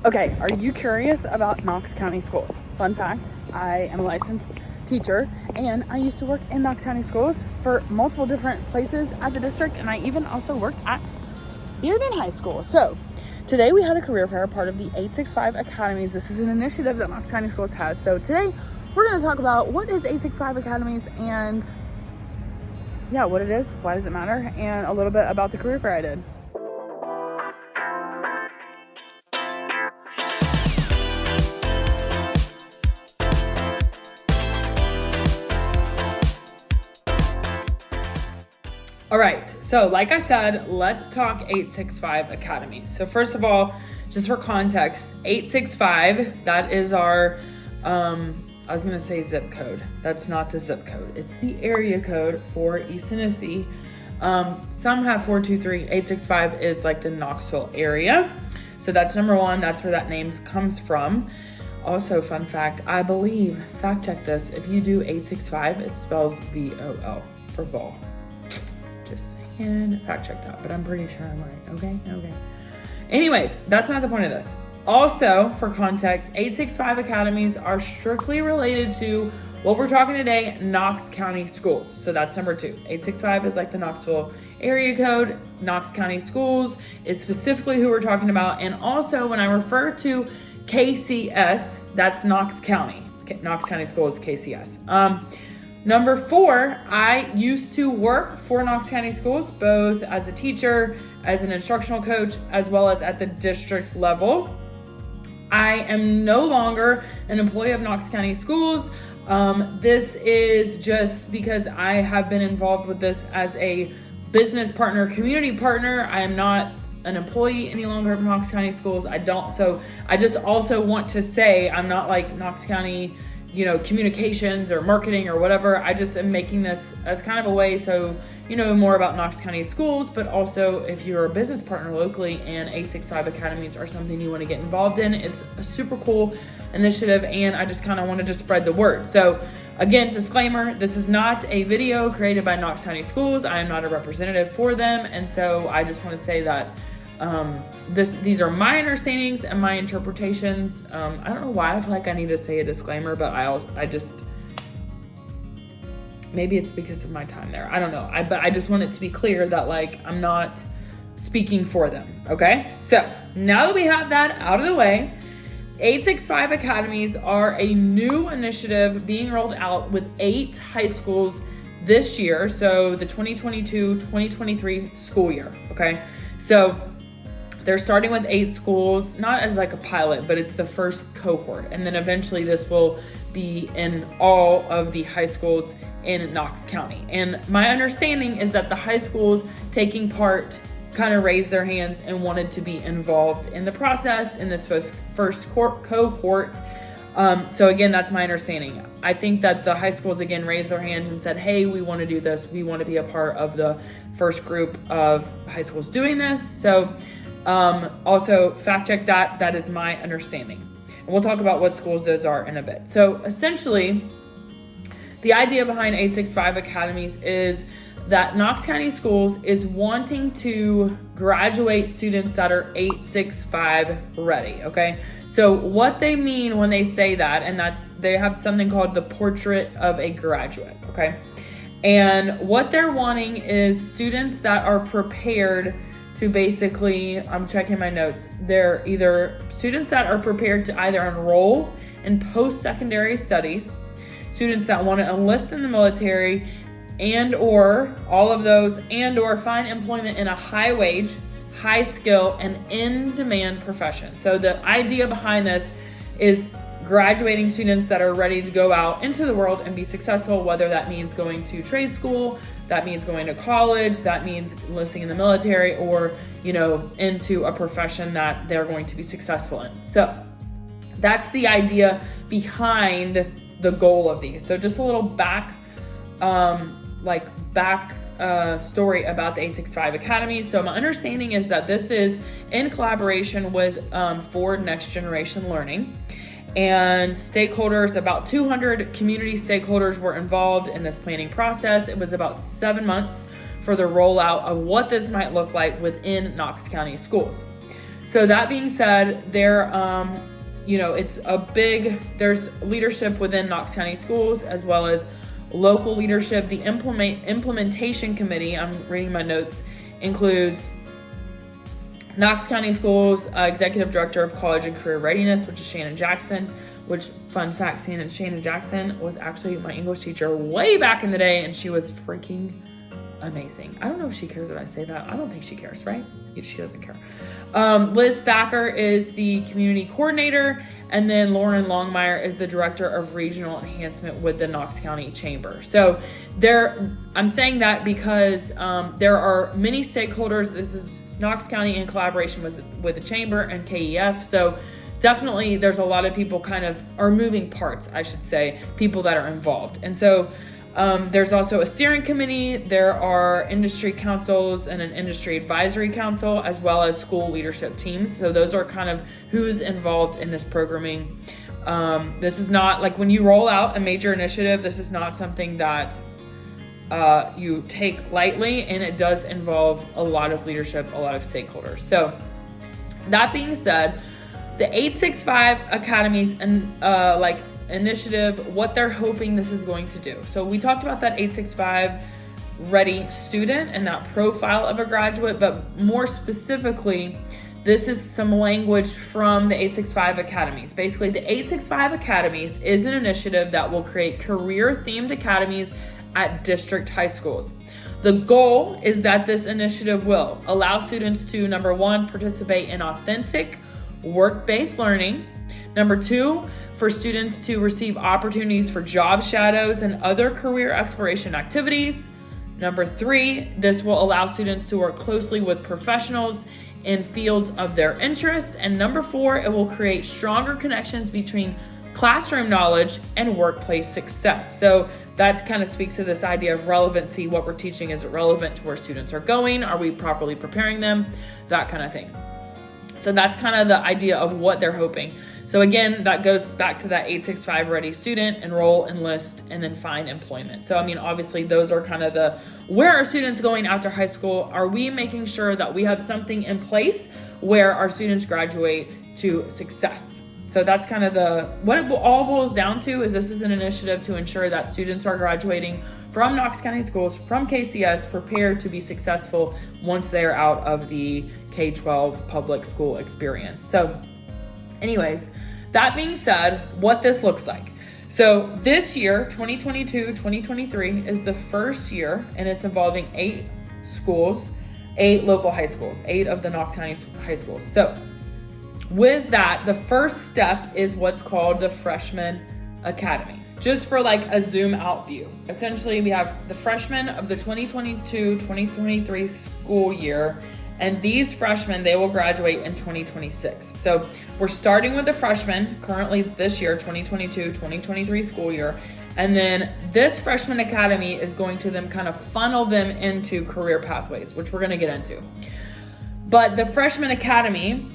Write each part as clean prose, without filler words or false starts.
Okay, are you curious about Knox County Schools? Fun fact, I am a licensed teacher and I used to work in Knox County Schools for multiple different places at the district, and I even also worked at Bearden High School. So today we had a career fair, part of the 865 Academies. This is an initiative that Knox County Schools has. So today we're going to talk about what is 865 Academies and what it is, why does it matter, and a little bit about the career fair I did. All right, so like I said, let's talk 865 Academies. So first of all, just for context, 865, that is our, I was gonna say zip code. That's not the zip code. It's the area code for East Tennessee. Some have 423, 865 is like the Knoxville area. So that's number one, that's where that name comes from. Also, fun fact, I believe, fact check this, if you do 865, it spells VOL for ball. Just saying, fact check that, but I'm pretty sure I'm right. Okay. Anyways, that's not the point of this. Also, for context, 865 Academies are strictly related to what we're talking today, Knox County Schools. So that's number two. 865 is like the Knoxville area code. Knox County Schools is specifically who we're talking about. And also, when I refer to KCS, that's Knox County. Knox County Schools, KCS. Number four, I used to work for Knox County Schools, both as a teacher, as an instructional coach, as well as at the district level. I am no longer an employee of Knox County Schools. This is just because I have been involved with this as a business partner, community partner. I am not an employee any longer of Knox County Schools. So I just also want to say I'm not like Knox County communications or marketing or whatever. I just am making this as kind of a way so you know more about Knox County Schools, but also if you're a business partner locally and 865 Academies are something you want to get involved in, it's a super cool initiative and I just kind of wanted to spread the word. So again, disclaimer, this is not a video created by Knox County Schools. I am not a representative for them, and so I just want to say that these are my understandings and my interpretations. I don't know why I feel like I need to say a disclaimer, but I just maybe it's because of my time there. I don't know. But I just want it to be clear that I'm not speaking for them. Okay. So now that we have that out of the way, 865 Academies are a new initiative being rolled out with 8 high schools this year. So the 2022-2023 school year. Okay. So they're starting with 8 schools, not as like a pilot, but it's the first cohort. And then eventually this will be in all of the high schools in Knox County. And my understanding is that the high schools taking part kind of raised their hands and wanted to be involved in the process in this first cohort. So again, that's my understanding. I think that the high schools again raised their hands and said, hey, we want to do this. We want to be a part of the first group of high schools doing this. So also fact check that is my understanding. And we'll talk about what schools those are in a bit. So essentially, the idea behind 865 Academies is that Knox County Schools is wanting to graduate students that are 865 ready, okay? So what they mean when they say that, and they have something called the portrait of a graduate, okay? And what they're wanting is students that are prepared to basically, I'm checking my notes, they're either students that are prepared to either enroll in post-secondary studies, students that want to enlist in the military, and or all of those, and or find employment in a high wage, high skill, and in-demand profession. So the idea behind this is graduating students that are ready to go out into the world and be successful, whether that means going to trade school, that means going to college, that means enlisting in the military, or into a profession that they're going to be successful in. So that's the idea behind the goal of these. So just a little back story about the 865 Academy. So my understanding is that this is in collaboration with Ford Next Generation Learning. And stakeholders, about 200 community stakeholders were involved in this planning process. It was about 7 months for the rollout of what this might look like within Knox County Schools. So that being said, there's leadership within Knox County Schools as well as local leadership. The implementation committee, I'm reading my notes, includes Knox County Schools Executive Director of College and Career Readiness, which is Shannon Jackson, which, fun fact, Shannon Jackson was actually my English teacher way back in the day, and she was freaking amazing. I don't know if she cares that I say that. I don't think she cares, right? She doesn't care. Liz Thacker is the community coordinator, and then Lauren Longmire is the director of regional enhancement with the Knox County Chamber. So I'm saying that because there are many stakeholders. This is Knox County in collaboration with the Chamber and KEF. So definitely there's a lot of people or moving parts, I should say, people that are involved. And so there's also a steering committee, there are industry councils and an industry advisory council, as well as school leadership teams. So those are kind of who's involved in this programming. This is not like when you roll out a major initiative, this is not something that you take lightly, and it does involve a lot of leadership, a lot of stakeholders. So that being said, the 865 Academies and initiative, what they're hoping this is going to do. So we talked about that 865 ready student and that profile of a graduate, but more specifically, this is some language from the 865 Academies. Basically, the 865 Academies is an initiative that will create career-themed academies at district high schools. The goal is that this initiative will allow students to, number one, participate in authentic work-based learning. Number two, for students to receive opportunities for job shadows and other career exploration activities. Number three, this will allow students to work closely with professionals in fields of their interest. And number four, it will create stronger connections between classroom knowledge and workplace success. So that kind of speaks to this idea of relevancy. What we're teaching, is it relevant to where students are going? Are we properly preparing them? That kind of thing. So that's kind of the idea of what they're hoping. So again, that goes back to that 865 ready student, enroll, enlist, and then find employment. So, obviously those are kind of where are students going after high school? Are we making sure that we have something in place where our students graduate to success? So that's kind of what it all boils down to, is this is an initiative to ensure that students are graduating from Knox County Schools, from KCS, prepared to be successful once they're out of the K-12 public school experience. So anyways, that being said, what this looks like. So this year, 2022-2023, is the first year, and it's involving 8 schools, 8 local high schools, 8 of the Knox County high schools. So with that, the first step is what's called the Freshman Academy. Just for a zoom out view. Essentially, we have the freshmen of the 2022-2023 school year, and these freshmen, they will graduate in 2026. So we're starting with the freshmen currently this year, 2022-2023 school year. And then this Freshman Academy is going to then kind of funnel them into career pathways, which we're going to get into. But the Freshman Academy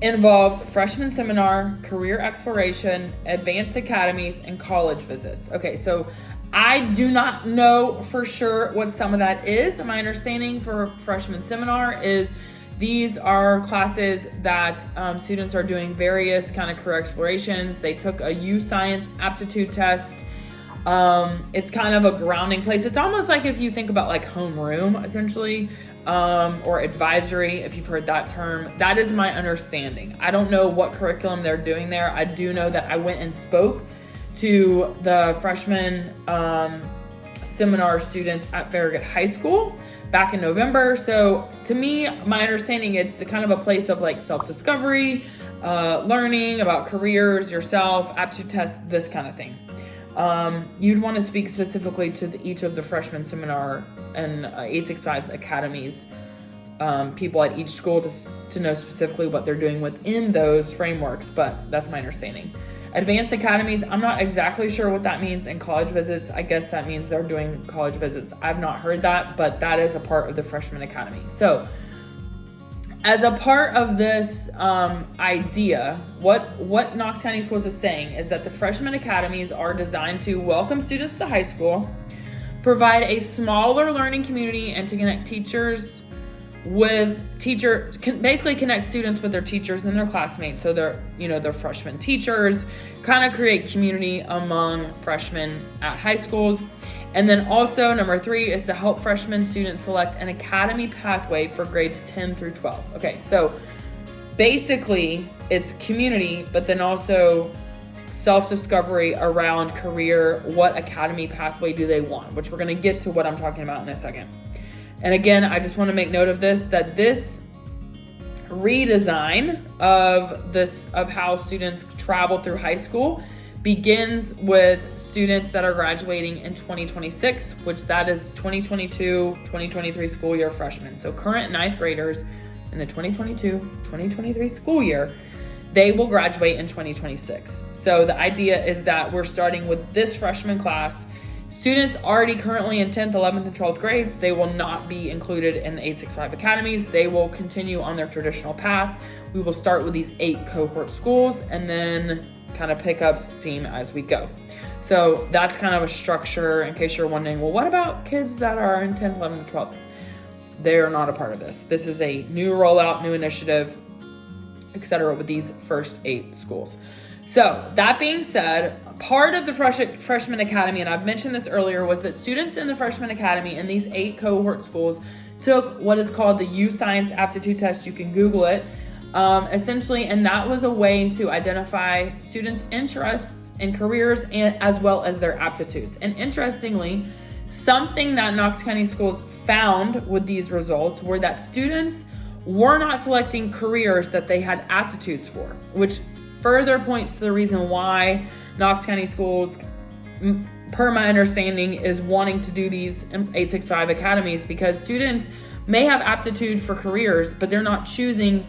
involves freshman seminar, career exploration, advanced academies, and college visits. Okay, so I do not know for sure what some of that is. My understanding for freshman seminar is these are classes that students are doing various kind of career explorations. They took a U-Science aptitude test. It's kind of a grounding place. It's almost like if you think about homeroom, essentially, or advisory, if you've heard that term. That is my understanding. I don't know what curriculum they're doing there. I do know that I went and spoke to the freshman seminar students at Farragut High School back in November. So to me, my understanding, it's a kind of a place of self-discovery, learning about careers, yourself, aptitude tests, this kind of thing. You'd want to speak specifically to each of the freshman seminar and 865's academies, people at each school to know specifically what they're doing within those frameworks, but that's my understanding. Advanced academies, I'm not exactly sure what that means. In college visits, I guess that means they're doing college visits. I've not heard that, but that is a part of the Freshman Academy. So as a part of this idea, what Knox County Schools is saying is that the Freshman Academies are designed to welcome students to high school, provide a smaller learning community, and to connect teachers with basically connect students with their teachers and their classmates. So they're freshman teachers, kind of create community among freshmen at high schools. And then also number 3 is to help freshman students select an academy pathway for grades 10 through 12. Okay, so basically it's community, but then also self-discovery around career. What academy pathway do they want? Which we're going to get to what I'm talking about in a second. And again, I just want to make note of this, that this redesign of how students travel through high school begins with students that are graduating in 2026, which that is 2022-2023 school year freshmen. So current 9th graders in the 2022-2023 school year, they will graduate in 2026. So the idea is that we're starting with this freshman class. Students already currently in 10th, 11th, and 12th grades, they will not be included in the 865 academies. They will continue on their traditional path. We will start with these 8 cohort schools and then kind of pick up steam as we go. So that's kind of a structure in case you're wondering, well, what about kids that are in 10th, 11th, and 12th? They are not a part of this. This is a new rollout, new initiative, etc. with these first 8 schools. So that being said, part of the Freshman Academy, and I've mentioned this earlier, was that students in the Freshman Academy in these 8 cohort schools took what is called the U-Science Aptitude Test. You can Google it, essentially, and that was a way to identify students' interests in careers and as well as their aptitudes. And interestingly, something that Knox County Schools found with these results were that students were not selecting careers that they had aptitudes for, which further points to the reason why Knox County Schools, per my understanding, is wanting to do these 865 academies, because students may have aptitude for careers, but they're not choosing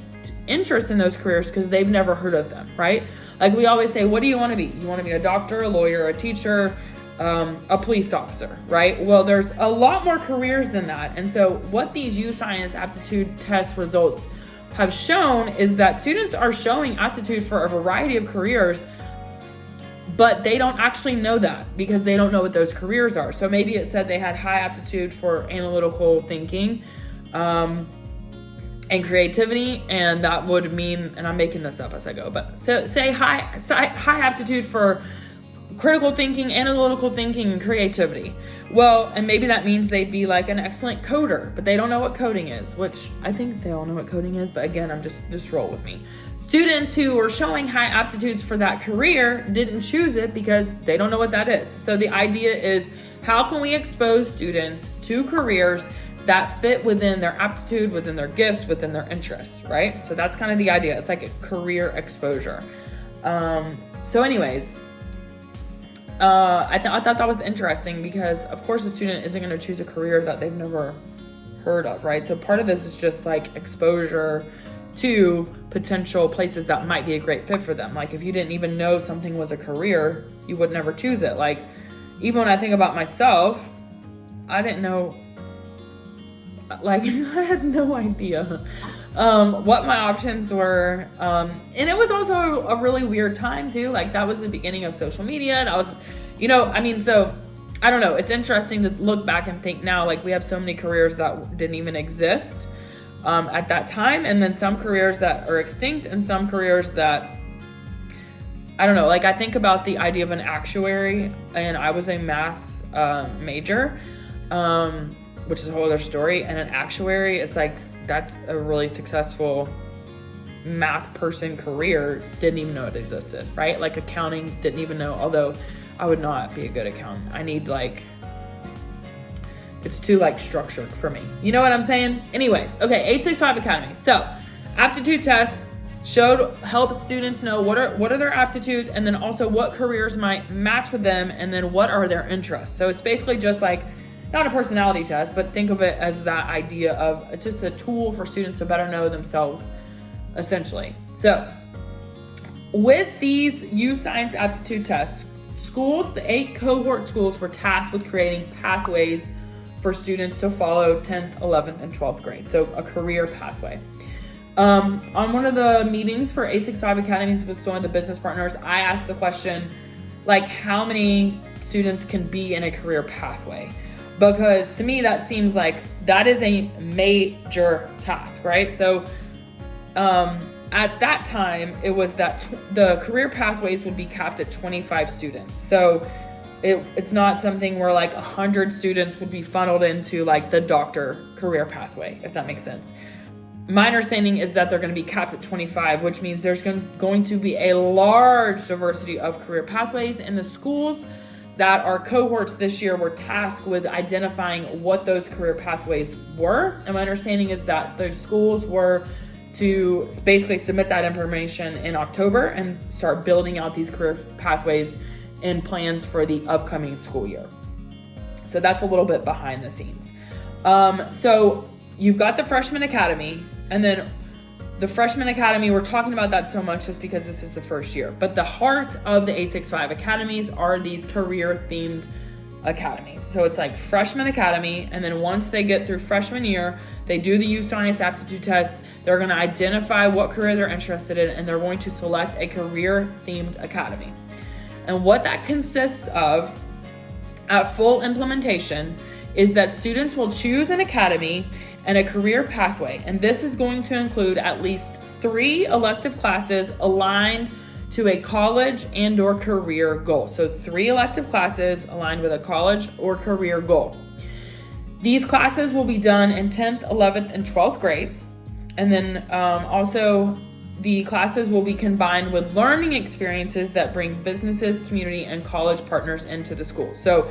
interest in those careers because they've never heard of them, right? Like we always say, what do you want to be? You want to be a doctor, a lawyer, a teacher, a police officer, right? Well, there's a lot more careers than that. And so what these U-Science aptitude test results have shown is that students are showing aptitude for a variety of careers, but they don't actually know that because they don't know what those careers are. So maybe it said they had high aptitude for analytical thinking and creativity, and that would mean, and I'm making this up as I go, but so say high aptitude for critical thinking, analytical thinking, and creativity. Well, and maybe that means they'd be like an excellent coder, but they don't know what coding is, which I think they all know what coding is, but again, I'm just roll with me. Students who were showing high aptitudes for that career didn't choose it because they don't know what that is. So the idea is, how can we expose students to careers that fit within their aptitude, within their gifts, within their interests, right? So that's kind of the idea. It's like a career exposure. So anyways, I thought that was interesting because, of course, a student isn't going to choose a career that they've never heard of, right? So part of this is just like exposure to potential places that might be a great fit for them. Like if you didn't even know something was a career, you would never choose it. Like even when I think about myself, I didn't know, like I had no idea what my options were. And it was also a really weird time too. Like that was the beginning of social media, and I was, so I don't know. It's interesting to look back and think now, like we have so many careers that didn't even exist at that time. And then some careers that are extinct and some careers that, I don't know, like I think about the idea of an actuary, and I was a math major, which is a whole other story. And an actuary, it's like, that's a really successful math person career, didn't even know it existed, right? Like accounting, didn't even know, although I would not be a good accountant. I need it's too structured for me. You know what I'm saying? Anyways, okay, 865 Academy. So aptitude tests help students know what are their aptitudes, and then also what careers might match with them, and then what are their interests. So it's basically just not a personality test, but think of it as that idea of it's just a tool for students to better know themselves, essentially. So with these U-Science aptitude tests, the 8 cohort schools were tasked with creating pathways for students to follow 10th, 11th, and 12th grade. So a career pathway. On one of the meetings for 865 Academies with one of the business partners, I asked the question, how many students can be in a career pathway? because to me that seems like that is a major task, right? So at that time, it was that the career pathways would be capped at 25 students. So it's not something where like 100 students would be funneled into like the doctor career pathway, if that makes sense. My understanding is that they're going to be capped at 25, which means there's going to be a large diversity of career pathways, and the schools that are cohorts this year were tasked with identifying what those career pathways were. And my understanding is that the schools were to basically submit that information in October and start building out these career pathways and plans for the upcoming school year. So that's a little bit behind the scenes. So you've got the Freshman Academy, and then the Freshman Academy, we're talking about that so much just because this is the first year. But the heart of the 865 Academies are these career-themed academies. So it's like Freshman Academy, and then once they get through freshman year, they do the U-Science Aptitude Test. They're going to identify what career they're interested in, and they're going to select a career-themed academy. And what that consists of at full implementation is that students will choose an academy and a career pathway. And this is going to include at least 3 elective classes aligned to a college and or career goal. So 3 elective classes aligned with a college or career goal. These classes will be done in 10th, 11th, and 12th grades. And then also the classes will be combined with learning experiences that bring businesses, community, and college partners into the school. So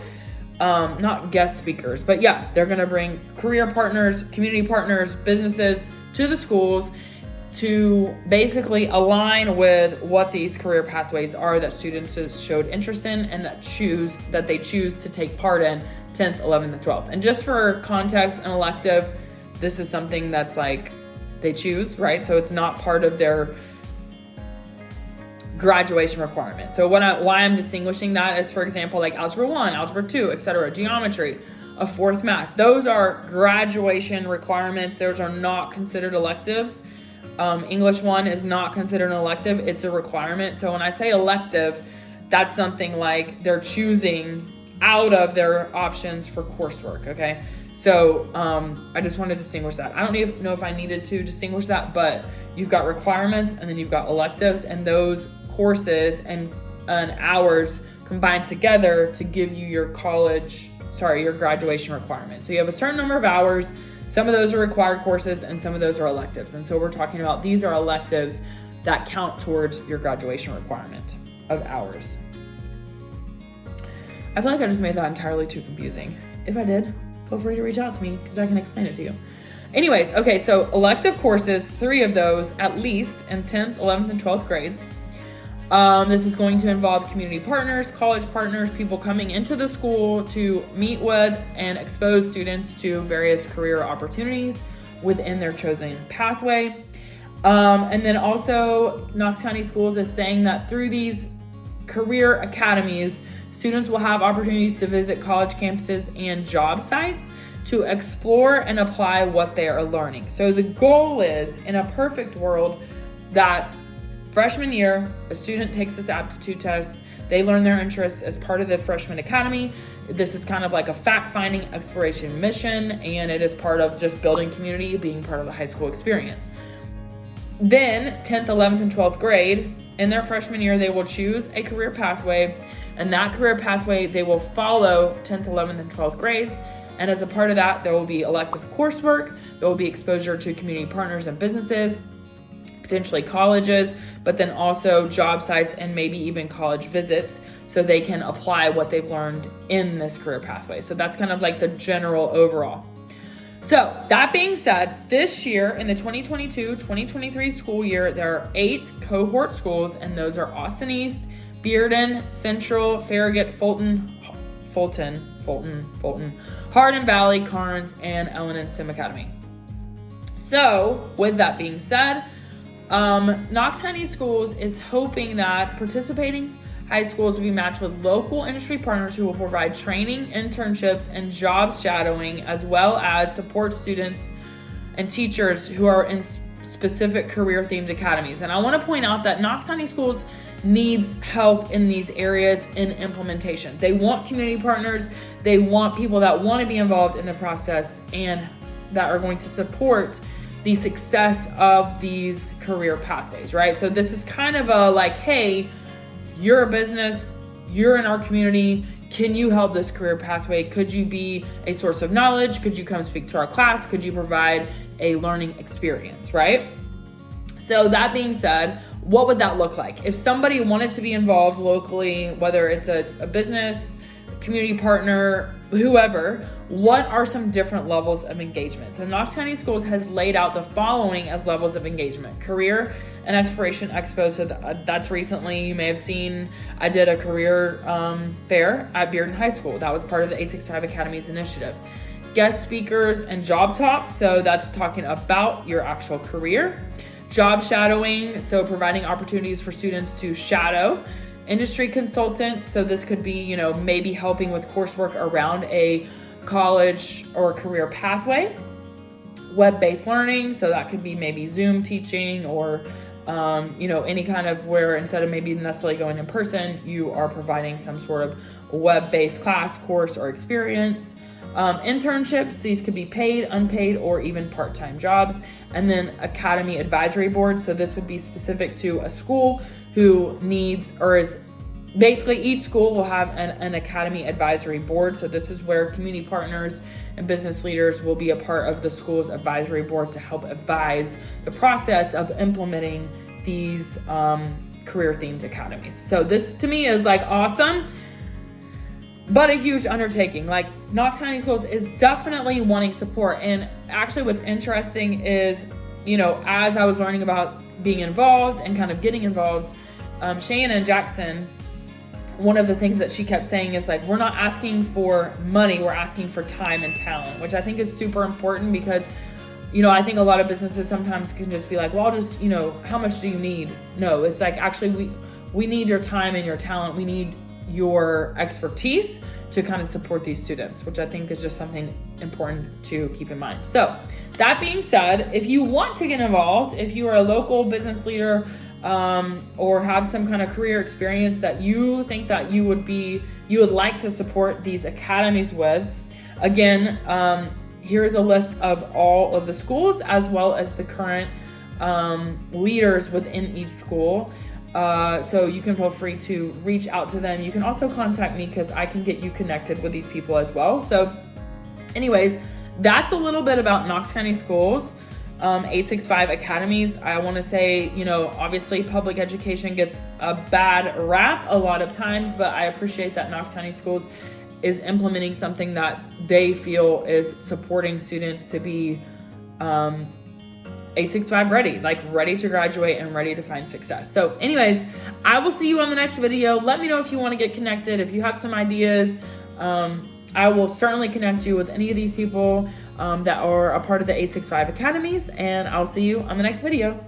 not guest speakers, but yeah, they're gonna bring career partners, community partners, businesses to the schools to basically align with what these career pathways are that students showed interest in and that they choose to take part in 10th, 11th, and 12th. And just for context, an elective, this is something that's like they choose, right? So it's not part of their graduation requirement. So why I'm distinguishing that is, for example, like Algebra 1, Algebra 2, etc., geometry, a 4th math. Those are graduation requirements. Those are not considered electives. English 1 is not considered an elective. It's a requirement. So when I say elective, that's something like they're choosing out of their options for coursework, okay? So I just want to distinguish that. I don't know if I needed to distinguish that, but you've got requirements and then you've got electives, and those courses and hours combined together to give you your graduation requirement. So you have a certain number of hours. Some of those are required courses and some of those are electives. And so we're talking about these are electives that count towards your graduation requirement of hours. I feel like I just made that entirely too confusing. If I did, feel free to reach out to me because I can explain it to you. Anyways, okay, so elective courses, 3 of those at least in 10th, 11th, and 12th grades. This is going to involve community partners, college partners, people coming into the school to meet with and expose students to various career opportunities within their chosen pathway. And then also Knox County Schools is saying that through these career academies, students will have opportunities to visit college campuses and job sites to explore and apply what they are learning. So the goal is, in a perfect world, that freshman year, a student takes this aptitude test, they learn their interests as part of the Freshman Academy. This is kind of like a fact-finding exploration mission, and it is part of just building community, being part of the high school experience. Then 10th, 11th, and 12th grade, in their freshman year, they will choose a career pathway, and that career pathway, they will follow 10th, 11th, and 12th grades. And as a part of that, there will be elective coursework, there will be exposure to community partners and businesses, potentially colleges, but then also job sites and maybe even college visits so they can apply what they've learned in this career pathway. So that's kind of like the general overall. So that being said, this year in the 2022-2023 school year, there are 8 cohort schools, and those are Austin East, Bearden, Central, Farragut, Fulton, Hardin Valley, Carnes, and Ellen and STEM Academy. So with that being said, Knox County Schools is hoping that participating high schools will be matched with local industry partners who will provide training, internships, and job shadowing, as well as support students and teachers who are in specific career-themed academies. And I want to point out that Knox County Schools needs help in these areas in implementation. They want community partners. They want people that want to be involved in the process and that are going to support the success of these career pathways, right? So this is kind of a like, hey, you're a business, you're in our community, can you help this career pathway? Could you be a source of knowledge? Could you come speak to our class? Could you provide a learning experience, right? So that being said, what would that look like? If somebody wanted to be involved locally, whether it's a business, community partner, whoever, what are some different levels of engagement? So Knox County Schools has laid out the following as levels of engagement: Career and Exploration Expo. So that's recently, you may have seen, I did a career fair at Bearden High School. That was part of the 865 Academies initiative. Guest speakers and job talks. So that's talking about your actual career. Job shadowing, so providing opportunities for students to shadow. Industry consultants, so this could be, maybe helping with coursework around a college or career pathway. Web-based learning, so that could be maybe Zoom teaching or, any kind of where instead of maybe necessarily going in person, you are providing some sort of web-based class, course, or experience. Internships, these could be paid, unpaid, or even part-time jobs. And then Academy Advisory Board, so this would be specific to a school who needs, or is basically each school will have an Academy Advisory Board. So this is where community partners and business leaders will be a part of the school's advisory board to help advise the process of implementing these career themed academies. So this to me is like awesome, but a huge undertaking. Like Knox County Schools is definitely wanting support. And actually what's interesting is, as I was learning about being involved and kind of getting involved, Shannon Jackson, one of the things that she kept saying is like, we're not asking for money, we're asking for time and talent, which I think is super important because, I think a lot of businesses sometimes can just be like, well, I'll just, how much do you need? No, it's like, actually we need your time and your talent. We need your expertise to kind of support these students, which I think is just something important to keep in mind. So that being said, if you want to get involved, if you are a local business leader or have some kind of career experience that you think that you would like to support these academies with, again, here's a list of all of the schools as well as the current leaders within each school. So you can feel free to reach out to them. You can also contact me because I can get you connected with these people as well. So anyways, that's a little bit about Knox County Schools, 865 Academies. I want to say, obviously public education gets a bad rap a lot of times, but I appreciate that Knox County Schools is implementing something that they feel is supporting students to be 865 ready, like ready to graduate and ready to find success. So anyways, I will see you on the next video. Let me know if you want to get connected. If you have some ideas, I will certainly connect you with any of these people that are a part of the 865 Academies, and I'll see you on the next video.